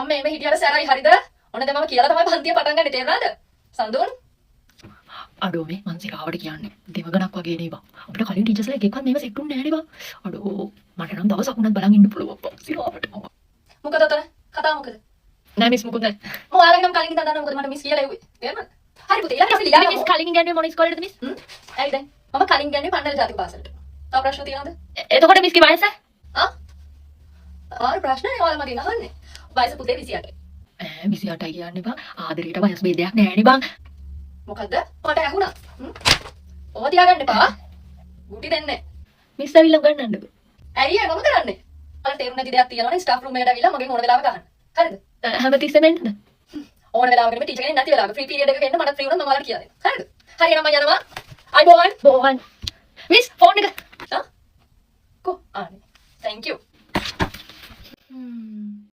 මම මේ හිටියට සැරයි හරිද? ඔන්න දැන් මම කියලා තමයි පන්තිය පටන් ගන්න තේරුණාද? සඳුන් අඩෝ මේ මං සිරාවට කියන්නේ දෙවගණක් වගේ නේ බං. අපිට කලින් ටීචර්ස්ලා එක එකක් මේව සෙට් උන්නේ නැහැ නේ බං. අඩෝ මට නම් දවසක් උනත් බලන් ඉන්න පුළුවන් බං සිරාවට. මොකද උතන? කතාව මොකද? නෑ මිස් මොකුත් නෑ. මම ඔයාලගේ නම් කලින් ඉඳන් දන්නවා මොකද මට මිස් කියලා එව්වේ. තේරුණාද? හරි පුතේ ඊළඟට අපි ලියන්න මිස් කලින් ගන්නේ මොන ඉස්කෝලේද මිස්? ඇයි දැන්? මම කලින් ගන්නේ පන්නල ජාතික පාසලට. තව ප්‍රශ්න තියෙනවද? එතකොට මිස්ගේ වයස? ආ ප්‍රශ්න ඔයාලා මගෙන් අහන්නේ. වයස පුතේ 28යි. 28යි කියන්නේ බං ආදරේට වයස් ભેදයක් නැහැ නේ බං. මොකද්ද? මට ඇහුණා. ඕවා තියාගන්න එපා. ගුටි දෙන්නේ. මිස් ඇවිල්ලා ගන්නන්නකො. ඇයි ඒ මම කරන්නේ? ඔයාලා තේරුම් නැති දෙයක් තියෙනවනේ ස්ටාෆ් රූම් එකට ඇවිල්ලා මගෙන් ඕන වෙලාවක අහන්න. හරිද? හැමතිස්සෙම එන්නද? ඕන වෙලාවකට මේ ටීචර් කෙනෙක් නැති වෙලාවක ෆ්‍රී පීරියඩ් එකක එන්න මට ෆ්‍රී වුණොත් මම ඔයාලට කියලා දෙන්නම්. හරිද? හරි එහෙනම් මම යනවා. අයි බෝවන්. බෝවන්. මිස් ෆෝන් එක. කො ආනේ. Thank you.